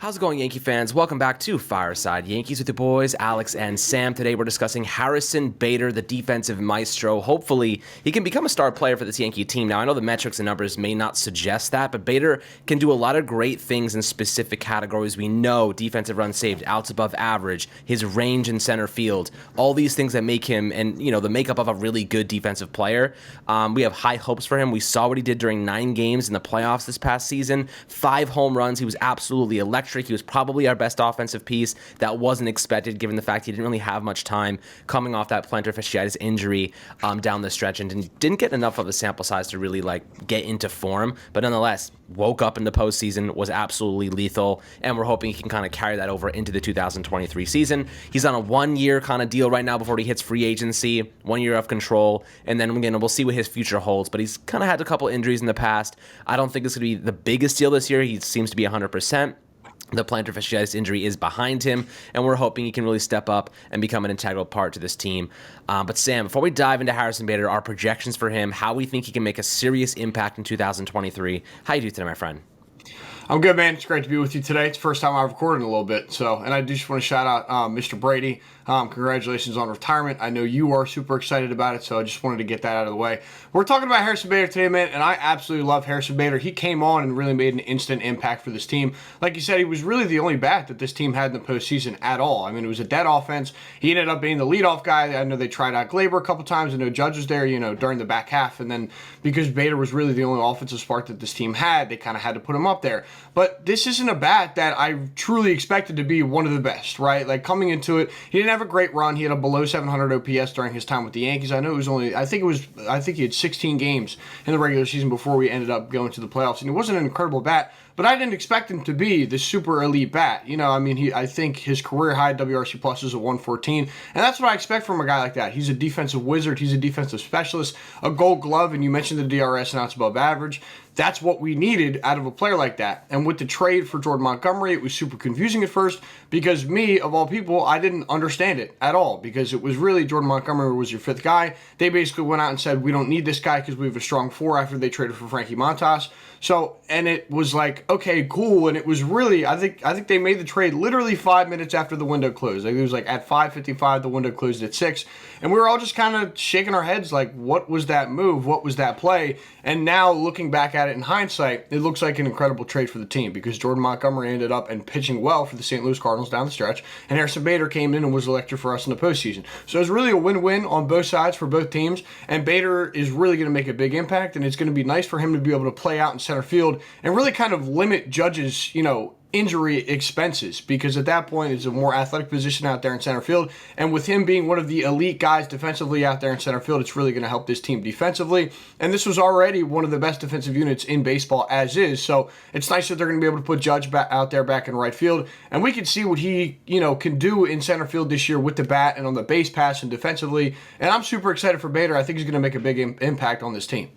How's it going, Yankee fans? Welcome back to Fireside Yankees with your boys, Alex and Sam. Today we're discussing Harrison Bader, the defensive maestro. Hopefully, he can become a star player for this Yankee team. Now, I know the metrics and numbers may not suggest that, but Bader can do a lot of great things in specific categories. We know defensive runs saved, outs above average, his range in center field, all these things that make him, and the makeup of a really good defensive player. We have high hopes for him. We saw what he did during 9 games in the playoffs this past season. 5 home runs. He was absolutely electric. He was probably our best offensive piece. That wasn't expected given the fact he didn't really have much time coming off that plantar fasciitis injury down the stretch and didn't get enough of a sample size to really get into form. But nonetheless, woke up in the postseason, was absolutely lethal, and we're hoping he can kind of carry that over into the 2023 season. He's on a 1-year kind of deal right now before he hits free agency, 1 year of control, and then again, we'll see what his future holds. But he's kind of had a couple injuries in the past. I don't think it's going to be the biggest deal this year. He seems to be 100%. The plantar fasciitis injury is behind him, and we're hoping he can really step up and become an integral part to this team. But Sam, before we dive into Harrison Bader, our projections for him, how we think he can make a serious impact in 2023. How you do today, my friend? I'm good, man. It's great to be with you today. It's the first time I've recorded in a little bit. And I just want to shout out Mr. Brady. Congratulations on retirement. I know you are super excited about it, so I just wanted to get that out of the way. We're talking about Harrison Bader today, man, and I absolutely love Harrison Bader. He came on and really made an instant impact for this team. Like you said, he was really the only bat that this team had in the postseason at all. I mean, it was a dead offense. He ended up being the leadoff guy. I know they tried out Glaber a couple times. I know Judge was there, during the back half. And then because Bader was really the only offensive spark that this team had, they kind of had to put him up there. But this isn't a bat that I truly expected to be one of the best, right? Like coming into it, he didn't have a great run. He had a below 700 OPS during his time with the Yankees. I know it was only, I think he had 16 games in the regular season before we ended up going to the playoffs. And he wasn't an incredible bat, but I didn't expect him to be the super elite bat. I think his career high WRC plus is a 114, and that's what I expect from a guy like that. He's a defensive wizard. He's a defensive specialist, a Gold Glove, and you mentioned the DRS and outs above average. That's what we needed out of a player like that. And with the trade for Jordan Montgomery, it was super confusing at first because me, of all people, I didn't understand it at all because it was really Jordan Montgomery was your 5th guy. They basically went out and said, we don't need this guy because we have a strong 4 after they traded for Frankie Montas. And it was like, okay, cool. And it was really, I think they made the trade literally 5 minutes after the window closed. It was like at 5:55, the window closed at 6. And we were all just kind of shaking our heads like, what was that move? What was that play? And now looking back at it in hindsight, it looks like an incredible trade for the team because Jordan Montgomery ended up and pitching well for the St. Louis Cardinals down the stretch. And Harrison Bader came in and was electric for us in the postseason. So it was really a win-win on both sides for both teams. And Bader is really going to make a big impact. And it's going to be nice for him to be able to play out in center field and really kind of limit Judge's, injury expenses because at that point it's a more athletic position out there in center field, and with him being one of the elite guys defensively out there in center field, it's really going to help this team defensively. And this was already one of the best defensive units in baseball as is, so it's nice that they're going to be able to put Judge out there back in right field, and we can see what he can do in center field this year with the bat and on the base pass and defensively. And I'm super excited for Bader. I think he's going to make a big impact on this team.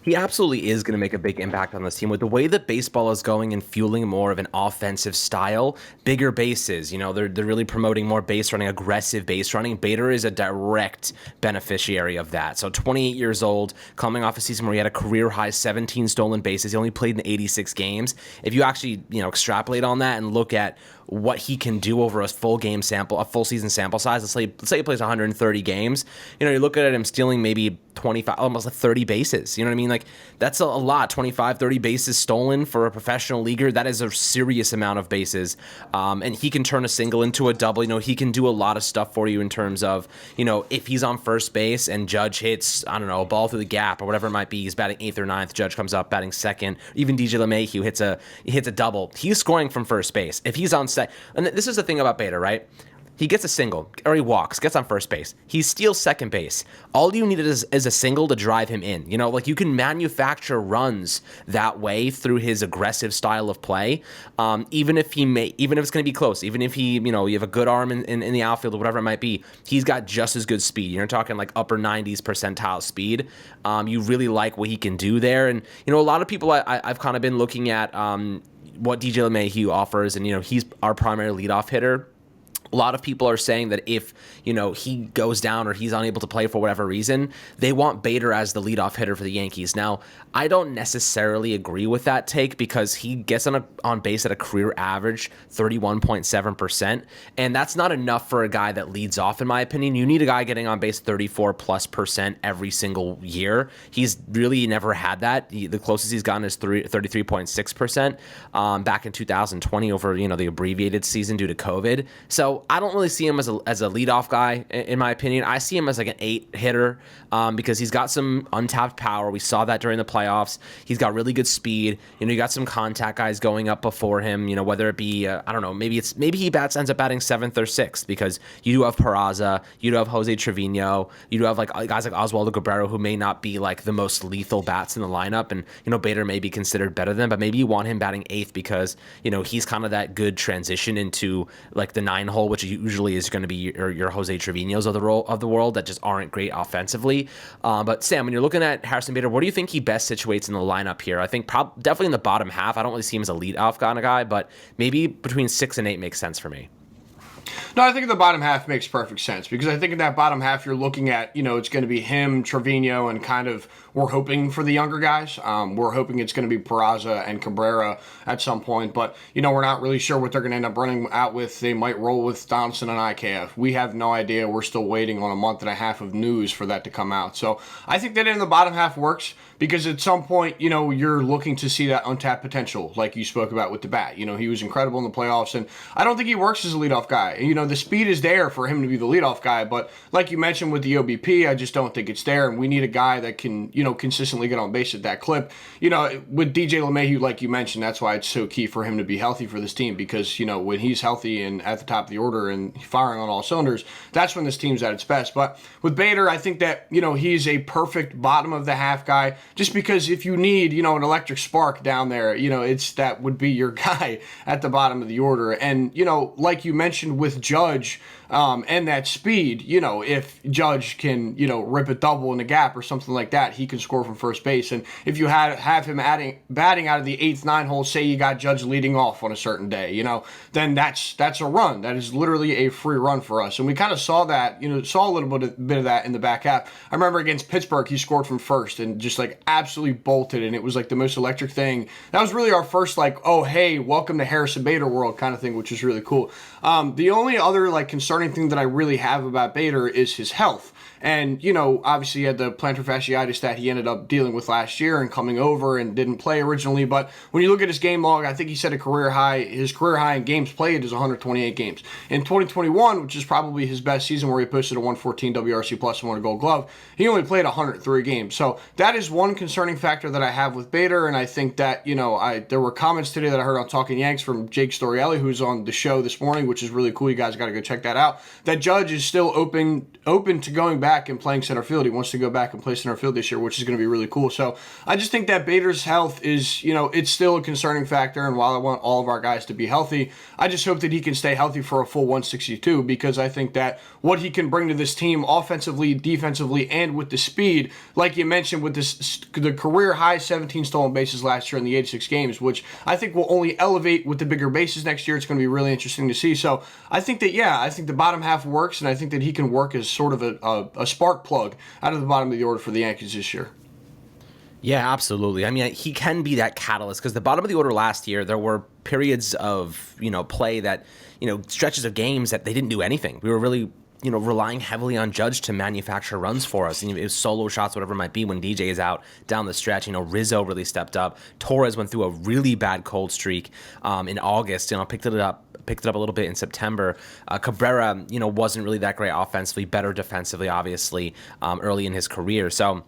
He absolutely is going to make a big impact on this team. With the way that baseball is going and fueling more of an offensive style, bigger bases, they're really promoting more base running, aggressive base running. Bader is a direct beneficiary of that. So 28 years old, coming off a season where he had a career-high 17 stolen bases. He only played in 86 games. If you actually, extrapolate on that and look at what he can do over a full season sample size. Let's say he plays 130 games. You look at him stealing maybe 25, almost like 30 bases. You know what I mean? Like that's a lot. 25, 30 bases stolen for a professional leaguer. That is a serious amount of bases. And he can turn a single into a double. He can do a lot of stuff for you in terms of, if he's on first base and Judge hits, I don't know, a ball through the gap or whatever it might be. He's batting 8th or 9th. Judge comes up batting 2nd. Even DJ LeMahieu hits a double. He's scoring from first base. If he's on and this is the thing about Bader, right? He gets a single, or he walks, gets on first base. He steals second base. All you need is a single to drive him in. You can manufacture runs that way through his aggressive style of play. Even if it's going to be close, even if you have a good arm in the outfield or whatever it might be, he's got just as good speed. You're talking like upper 90s percentile speed. You really like what he can do there. And, a lot of people I've kind of been looking at what DJ LeMahieu offers, and he's our primary leadoff hitter. A lot of people are saying that if, he goes down or he's unable to play for whatever reason, they want Bader as the leadoff hitter for the Yankees. Now, I don't necessarily agree with that take because he gets on base at a career average 31.7%, and that's not enough for a guy that leads off, in my opinion. You need a guy getting on base 34+% every single year. He's really never had that. The closest he's gotten is 33.6% back in 2020 over, the abbreviated season due to COVID. So I don't really see him as a leadoff guy, in my opinion. I see him as like an 8 hitter because he's got some untapped power. We saw that during the playoffs. He's got really good speed. You got some contact guys going up before him. Whether it be I don't know, maybe he ends up batting 7th or 6th because you do have Peraza, you do have Jose Trevino, you do have like guys like Oswaldo Cabrera who may not be like the most lethal bats in the lineup, and Bader may be considered better than, but maybe you want him batting 8th because he's kind of that good transition into like the 9 hole, which usually is going to be your Jose Trevino's of the world that just aren't great offensively. But Sam, when you're looking at Harrison Bader, where do you think he best situates in the lineup here? I think definitely in the bottom half. I don't really see him as a leadoff kind of guy, but maybe between 6 and 8 makes sense for me. No, I think the bottom half makes perfect sense because I think in that bottom half you're looking at, it's going to be him, Trevino, and kind of we're hoping for the younger guys. We're hoping it's going to be Peraza and Cabrera at some point, but, we're not really sure what they're going to end up running out with. They might roll with Donaldson and IKF. We have no idea. We're still waiting on a month and a half of news for that to come out. So I think that in the bottom half works because at some point, you're looking to see that untapped potential like you spoke about with the bat. He was incredible in the playoffs, and I don't think he works as a leadoff guy. The speed is there for him to be the leadoff guy, but like you mentioned with the OBP, I just don't think it's there, and we need a guy that can, consistently get on base at that clip. With DJ LeMahieu, like you mentioned, that's why it's so key for him to be healthy for this team because, when he's healthy and at the top of the order and firing on all cylinders, that's when this team's at its best. But with Bader, I think that, he's a perfect bottom of the half guy just because if you need, an electric spark down there, that would be your guy at the bottom of the order. And, like you mentioned with Judge and that speed, if Judge can, rip a double in the gap or something like that, he can score from first base. And if you have him batting out of the 8th, 9th hole, say you got Judge leading off on a certain day, then that's a run. That is literally a free run for us. And we kind of saw that, saw a little bit of that in the back half. I remember against Pittsburgh, he scored from first and just like absolutely bolted, and it was like the most electric thing. That was really our first like, oh, hey, welcome to Harrison Bader world kind of thing, which is really cool. The only other like concerning thing that I really have about Bader is his health. And, obviously he had the plantar fasciitis that he ended up dealing with last year and coming over and didn't play originally. But when you look at his game log, I think he set his career high in games played is 128 games. In 2021, which is probably his best season where he posted a 114 WRC plus and won a Gold Glove, he only played 103 games. So that is one concerning factor that I have with Bader. And I think that, there were comments today that I heard on Talking Yanks from Jake Storielli, who's on the show this morning, which is really cool. You guys got to go check that out. That Judge is still open to going back and playing center field. He wants to go back and play center field this year, which is going to be really cool. So I just think that Bader's health is, it's still a concerning factor. And while I want all of our guys to be healthy, I just hope that he can stay healthy for a full 162 because I think that what he can bring to this team offensively, defensively, and with the speed, like you mentioned with the career high 17 stolen bases last year in the 86 games, which I think will only elevate with the bigger bases next year. It's going to be really interesting to see. So I think that, I think the bottom half works, and I think that he can work as sort of a spark plug out of the bottom of the order for the Yankees this year. Yeah, absolutely. I mean, he can be that catalyst because the bottom of the order last year, there were periods of, play that, stretches of games that they didn't do anything. We were really, relying heavily on Judge to manufacture runs for us. And it was solo shots, whatever it might be, when DJ is out down the stretch. Rizzo really stepped up. Torres went through a really bad cold streak in August, picked it up a little bit in September. Cabrera, wasn't really that great offensively, better defensively, obviously, early in his career. So,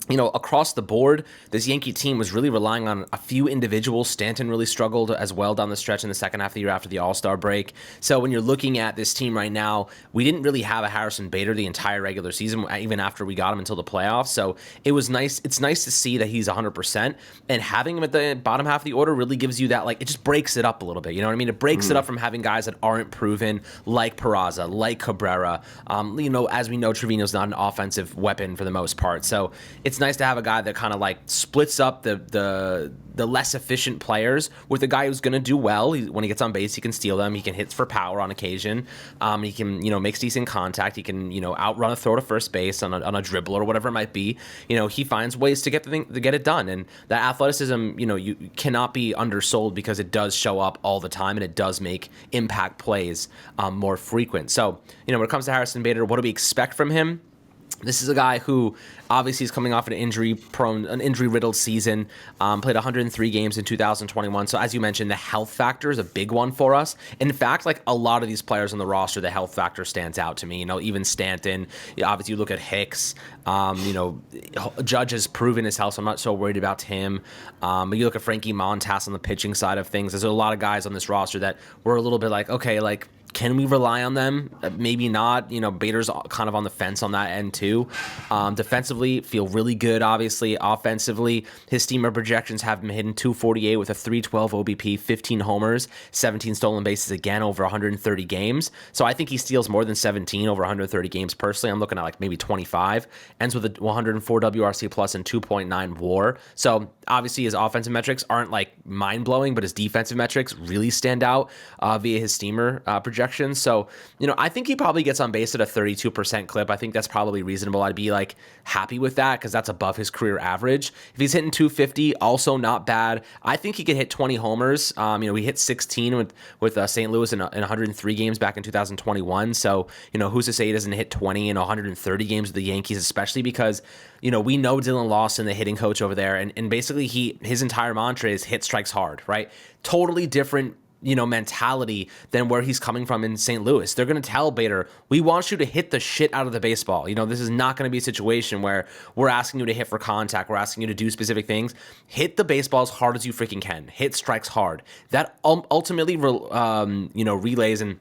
across the board, this Yankee team was really relying on a few individuals. Stanton really struggled as well down the stretch in the second half of the year after the All-Star break. So when you're looking at this team right now, we didn't really have a Harrison Bader the entire regular season, even after we got him until the playoffs. So it was nice. It's nice to see that he's 100%, and having him at the bottom half of the order really gives you that, like, it just breaks it up a little bit. You know what I mean? It breaks it up from having guys that aren't proven, like Peraza, like Cabrera. As we know, Trevino's not an offensive weapon for the most part. So it's it's nice to have a guy that kind of like splits up the less efficient players with a guy who's going to do well. When he gets on base, he can steal them. He can hit for power on occasion. He can, makes decent contact. He can, outrun a throw to first base on a dribble or whatever it might be. He finds ways to get to get it done. And that athleticism, you cannot be undersold because it does show up all the time and it does make impact plays more frequent. So, when it comes to Harrison Bader, what do we expect from him? This is a guy who obviously is coming off an injury-riddled season, played 103 games in 2021. So as you mentioned, the health factor is a big one for us. In fact, like a lot of these players on the roster, the health factor stands out to me. Even Stanton, obviously you look at Hicks, Judge has proven his health, so I'm not so worried about him. But you look at Frankie Montas on the pitching side of things. There's a lot of guys on this roster that we're a little bit like, okay, like, can we rely on them? Maybe not. Bader's kind of on the fence on that end too. Defensively, feel really good, obviously. Offensively, his steamer projections have him hitting 248 with a 312 OBP, 15 homers, 17 stolen bases, again, over 130 games. So I think he steals more than 17 over 130 games personally. I'm looking at like maybe 25. Ends with a 104 WRC plus and 2.9 WAR. So obviously his offensive metrics aren't like mind-blowing, but his defensive metrics really stand out via his steamer projections. So, I think he probably gets on base at a 32% clip. I think that's probably reasonable. I'd be like happy with that because that's above his career average. If he's hitting 250, also not bad. I think he could hit 20 homers. We hit 16 with St. Louis in 103 games back in 2021. So, who's to say he doesn't hit 20 in 130 games with the Yankees, especially because, we know Dylan Lawson, the hitting coach over there, and basically his entire mantra is hit strikes hard, right? Totally different mentality than where he's coming from in St. Louis. They're going to tell Bader, we want you to hit the shit out of the baseball. This is not going to be a situation where we're asking you to hit for contact. We're asking you to do specific things. Hit the baseball as hard as you freaking can. Hit strikes hard. That ultimately, relays and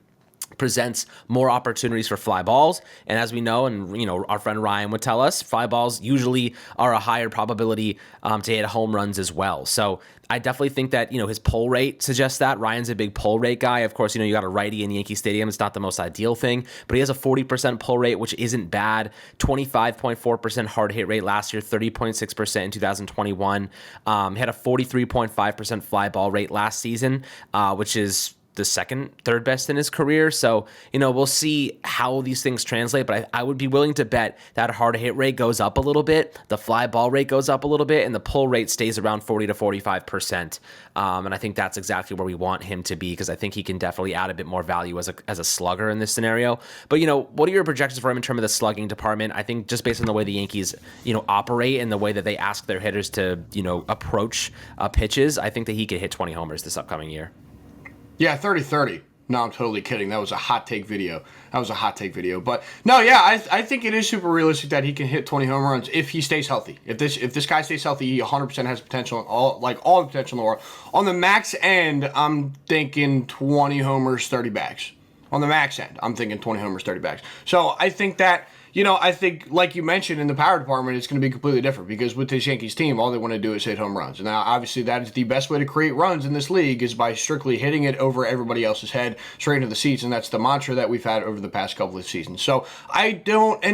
presents more opportunities for fly balls. And as we know, and our friend Ryan would tell us, fly balls usually are a higher probability to hit home runs as well. So I definitely think that, his pull rate suggests that. Ryan's a big pull rate guy. Of course, you got a righty in Yankee Stadium. It's not the most ideal thing, but he has a 40% pull rate, which isn't bad. 25.4% hard hit rate last year, 30.6% in 2021. He had a 43.5% fly ball rate last season, which is the third best in his career. So, we'll see how these things translate, but I would be willing to bet that hard hit rate goes up a little bit, the fly ball rate goes up a little bit, and the pull rate stays around 40 to 45%. And I think that's exactly where we want him to be because I think he can definitely add a bit more value as a slugger in this scenario. But, what are your projections for him in terms of the slugging department? I think just based on the way the Yankees, operate and the way that they ask their hitters to, approach pitches, I think that he could hit 20 homers this upcoming year. Yeah, 30-30. No, I'm totally kidding. That was a hot take video. But no, yeah, I think it is super realistic that he can hit 20 home runs if he stays healthy. If this guy stays healthy, he 100% has potential, all the potential in the world. On the max end, I'm thinking 20 homers, 30 bags. On the max end, I'm thinking 20 homers, 30 bags. So I think that, I think, like you mentioned, in the power department, it's going to be completely different because with this Yankees team, all they want to do is hit home runs. Now, obviously, that is the best way to create runs in this league is by strictly hitting it over everybody else's head, straight into the seats, and that's the mantra that we've had over the past couple of seasons. So I don't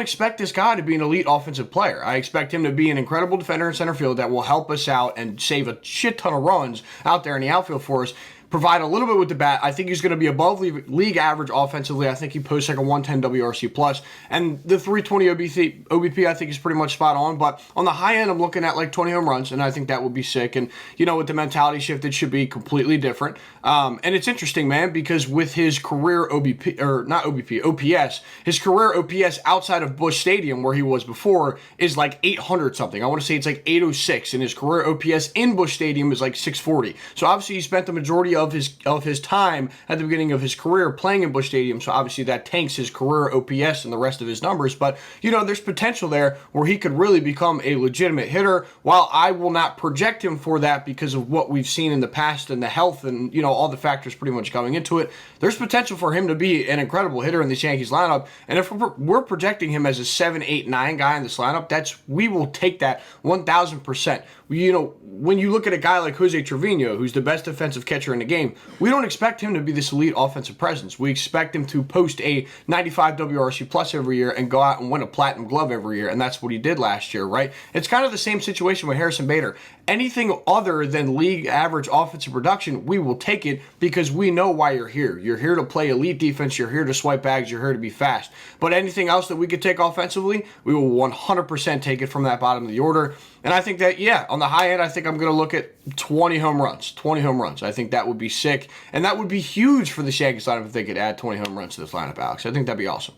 expect this guy to be an elite offensive player. I expect him to be an incredible defender in center field that will help us out and save a shit ton of runs out there in the outfield for us. Provide a little bit with the bat. I think he's going to be above league average offensively. I think he posts like a 110 WRC plus, and the 320 OBP I think is pretty much spot on. But on the high end, I'm looking at like 20 home runs, and I think that would be sick. And with the mentality shift, it should be completely different. And it's interesting, man, because with his career OPS, his career OPS outside of Busch Stadium, where he was before, is like 800 something. I want to say it's like 806, and his career OPS in Busch Stadium is like 640. So obviously, he spent the majority of his time at the beginning of his career playing in Busch Stadium, so obviously that tanks his career OPS and the rest of his numbers, but there's potential there where he could really become a legitimate hitter. While I will not project him for that because of what we've seen in the past and the health and all the factors pretty much going into it, there's potential for him to be an incredible hitter in this Yankees lineup. And if we're projecting him as a 7, 8, 9 guy in this lineup, we will take that 1,000%. When you look at a guy like Jose Trevino, who's the best defensive catcher in the game. We don't expect him to be this elite offensive presence. We expect him to post a 95 WRC plus every year and go out and win a platinum glove every year, and that's what he did last year, right? It's kind of the same situation with Harrison Bader. Anything other than league average offensive production, we will take it because we know why you're here. You're here to play elite defense. You're here to swipe bags. You're here to be fast. But anything else that we could take offensively, we will 100% take it from that bottom of the order. And I think that, yeah, on the high end, I think I'm going to look at 20 home runs. 20 home runs. I think that would be sick. And that would be huge for the Yankees lineup if they could add 20 home runs to this lineup, Alex. I think that'd be awesome.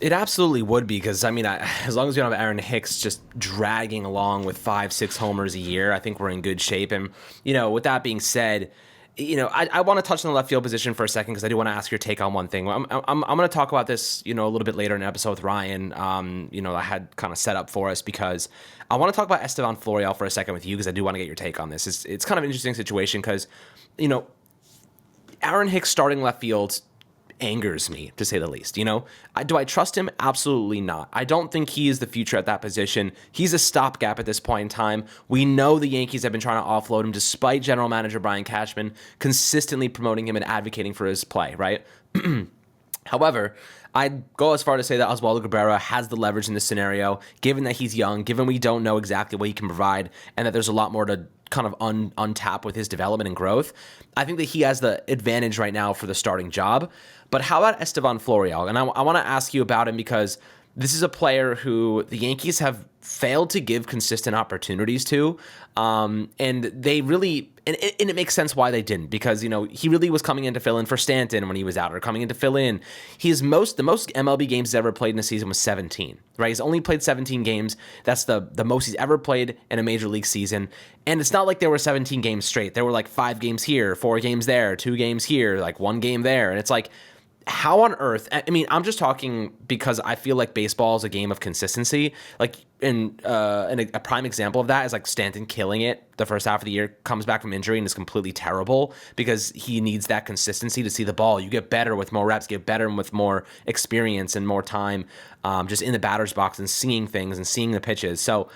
It absolutely would be because, I mean, as long as we don't have Aaron Hicks just dragging along with 5-6 homers a year, I think we're in good shape. And, with that being said, I want to touch on the left field position for a second because I do want to ask your take on one thing. I'm going to talk about this, a little bit later in an episode with Ryan, I had kind of set up for us because I want to talk about Estevan Florial for a second with you because I do want to get your take on this. It's kind of an interesting situation because, Aaron Hicks starting left field angers me, to say the least. Do I trust him? Absolutely not. I don't think he is the future at that position. He's a stopgap at this point in time. We know the Yankees have been trying to offload him despite general manager Brian Cashman consistently promoting him and advocating for his play, right? However, I'd go as far to say that Oswaldo Cabrera has the leverage in this scenario, given that he's young, given we don't know exactly what he can provide, and that there's a lot more to kind of untap with his development and growth. I think that he has the advantage right now for the starting job. But how about Estevan Florial? And I want to ask you about him because this is a player who the Yankees have failed to give consistent opportunities to. And they really, and it makes sense why they didn't, because, he really was coming in to fill in for Stanton when he was out, or coming in to fill in. The most MLB games he's ever played in a season was 17, right? He's only played 17 games. That's the most he's ever played in a major league season. And it's not like there were 17 games straight. There were like 5 games here, 4 games there, 2 games here, like 1 game there. And it's like, how on earth? I mean, I'm just talking because I feel like baseball is a game of consistency. Like, and a prime example of that is like Stanton killing it the first half of the year, comes back from injury and is completely terrible because he needs that consistency to see the ball. You get better with more reps, get better with more experience and more time just in the batter's box and seeing things and seeing the pitches. So,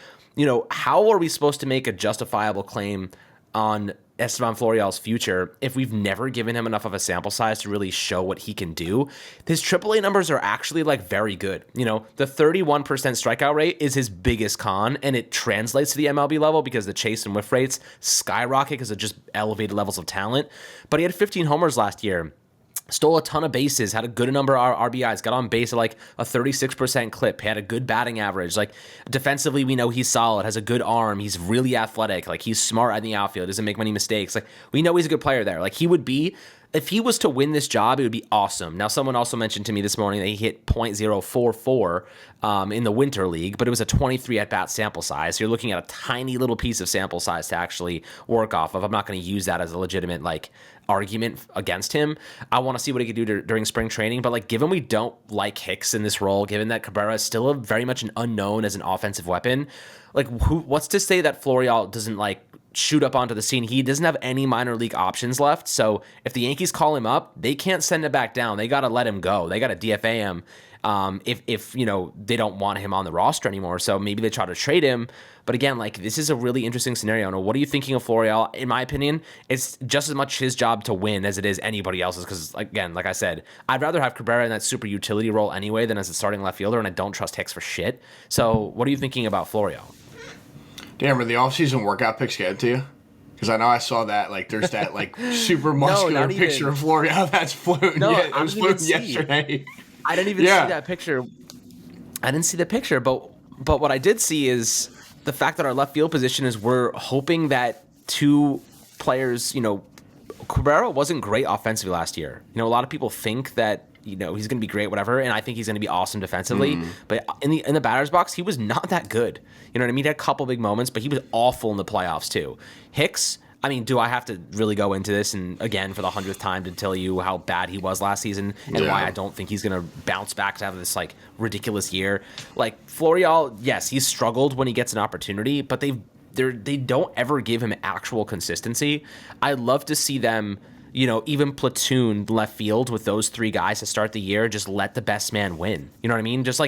how are we supposed to make a justifiable claim on Estevan Florial's future if we've never given him enough of a sample size to really show what he can do? His AAA numbers are actually very good. The 31% strikeout rate is his biggest con, and it translates to the MLB level because the chase and whiff rates skyrocket because of just elevated levels of talent. But he had 15 homers last year. Stole a ton of bases, had a good number of RBIs, got on base at a 36% clip, had a good batting average. Defensively, we know he's solid, has a good arm, he's really athletic, he's smart in the outfield, doesn't make many mistakes. We know he's a good player there. He would be, if he was to win this job, it would be awesome. Now, someone also mentioned to me this morning that he hit .044 in the Winter League, but it was a 23 at-bat sample size. So you're looking at a tiny little piece of sample size to actually work off of. I'm not going to use that as a legitimate, argument against him. I want to see what he could do during spring training, but given we don't like Hicks in this role, given that Cabrera is still very much an unknown as an offensive weapon, what's to say that Florial doesn't shoot up onto the scene? He doesn't have any minor league options left. So if the Yankees call him up, they can't send it back down. They got to let him go. They got to DFA him if they don't want him on the roster anymore. So maybe they try to trade him. But again, this is a really interesting scenario. Now, what are you thinking of Florial? In my opinion, it's just as much his job to win as it is anybody else's. Because again, like I said, I'd rather have Cabrera in that super utility role anyway than as a starting left fielder, and I don't trust Hicks for shit. So what are you thinking about Florial? Damn, are the offseason workout pics getting to you? Because I know I saw that, there's that, super muscular picture of Florial that's floating. No, it was floating yesterday. I didn't even see that picture. I didn't see the picture, but what I did see is the fact that our left field position is we're hoping that 2 players, Cabrera wasn't great offensively last year. A lot of people think that he's going to be great, whatever, and I think he's going to be awesome defensively. But in the batter's box, he was not that good. You know what I mean? He had a couple big moments, but he was awful in the playoffs too. Hicks, I mean, do I have to really go into this and again for the 100th time to tell you how bad he was last season and why I don't think he's going to bounce back to have this ridiculous year? Florial, yes, he's struggled when he gets an opportunity, but they don't ever give him actual consistency. I'd love to see them, even platoon left field with those 3 guys to start the year. Just let the best man win. You know what I mean? Just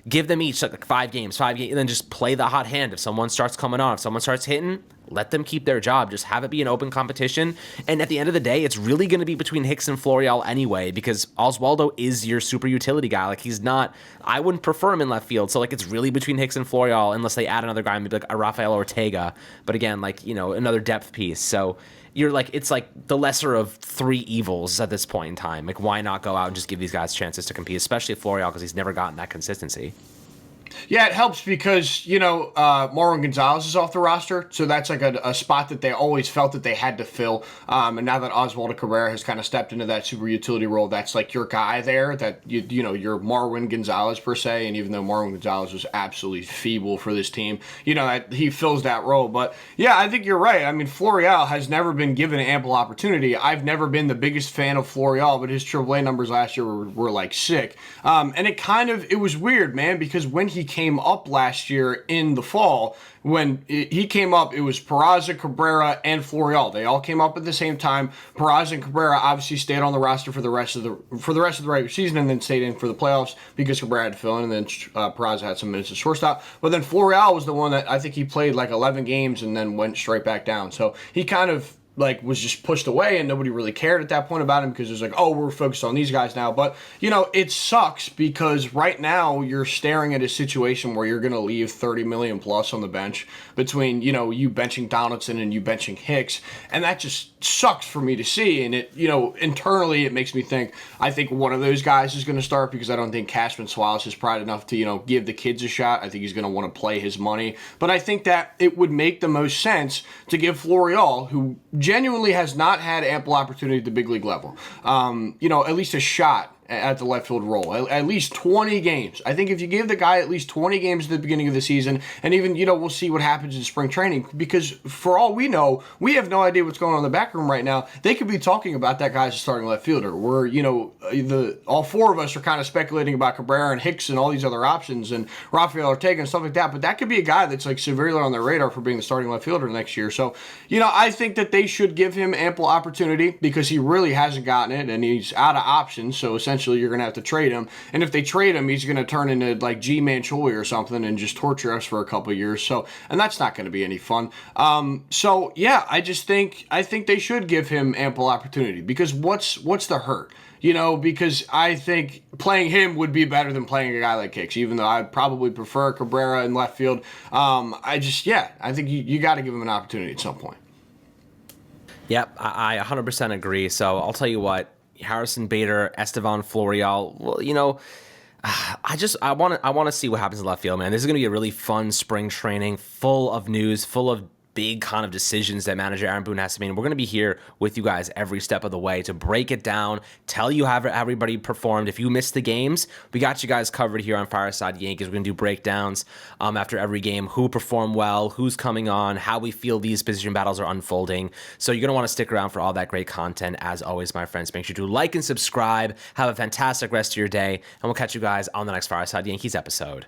give them each like 5 games, and then just play the hot hand. If someone starts coming on, if someone starts hitting, let them keep their job. Just have it be an open competition. And at the end of the day, it's really going to be between Hicks and Florial anyway, because Oswaldo is your super utility guy. Like, he's not, I wouldn't prefer him in left field. So, like, it's really between Hicks and Florial, unless they add another guy, maybe like a Rafael Ortega. But again, like, another depth piece. So you're like, it's like the lesser of three evils at this point in time. Like, why not go out and just give these guys chances to compete, especially Florial, because he's never gotten that consistency. Yeah, it helps because, Marwin Gonzalez is off the roster, so that's like a spot that they always felt that they had to fill. And now that Oswaldo Cabrera has kind of stepped into that super utility role, that's like your guy there, that, you're Marwin Gonzalez per se, and even though Marwin Gonzalez was absolutely feeble for this team, he fills that role. But, yeah, I think you're right. I mean, Florial has never been given ample opportunity. I've never been the biggest fan of Florial, but his AAA numbers last year were like sick. And it was weird, man, because when he came up last year in the fall, when he came up, it was Peraza, Cabrera, and Florial. They all came up at the same time. Peraza and Cabrera obviously stayed on the roster for the rest of the regular season, and then stayed in for the playoffs because Cabrera had to fill in, and then Peraza had some minutes at shortstop. But then Florial was the one that I think he played like 11 games and then went straight back down. So he kind of was just pushed away, and nobody really cared at that point about him because it was like, oh, we're focused on these guys now. But, it sucks because right now you're staring at a situation where you're going to leave $30 million plus on the bench between, you benching Donaldson and you benching Hicks. And that just sucks for me to see. And it, internally it makes me think, I think one of those guys is going to start because I don't think Cashman swallows his pride enough to, give the kids a shot. I think he's going to want to play his money. But I think that it would make the most sense to give Florial, who genuinely has not had ample opportunity at the big league level, at least a shot at the left field role, at least 20 games. I think if you give the guy at least 20 games at the beginning of the season, and even, we'll see what happens in spring training, because for all we know, we have no idea what's going on in the back room right now. They could be talking about that guy as a starting left fielder, where, all four of us are kind of speculating about Cabrera and Hicks and all these other options and Rafael Ortega and stuff like that, but that could be a guy that's like severely on their radar for being the starting left fielder next year. So, I think that they should give him ample opportunity because he really hasn't gotten it, and he's out of options, so essentially you're going to have to trade him. And if they trade him, he's going to turn into like G-Man Choi or something and just torture us for a couple of years. So, and that's not going to be any fun. I think they should give him ample opportunity because what's the hurt? Because I think playing him would be better than playing a guy like Hicks, even though I'd probably prefer Cabrera in left field. I think you got to give him an opportunity at some point. Yep, I 100% agree. So I'll tell you what, Harrison Bader, Estevan Florial, well, I want to see what happens in left field, man. This is going to be a really fun spring training, full of news, full of big kind of decisions that manager Aaron Boone has to make. And we're going to be here with you guys every step of the way to break it down, tell you how everybody performed. If you missed the games, we got you guys covered here on Fireside Yankees. We're going to do breakdowns after every game, who performed well, who's coming on, how we feel these position battles are unfolding. So you're going to want to stick around for all that great content. As always, my friends, make sure to like and subscribe. Have a fantastic rest of your day, and we'll catch you guys on the next Fireside Yankees episode.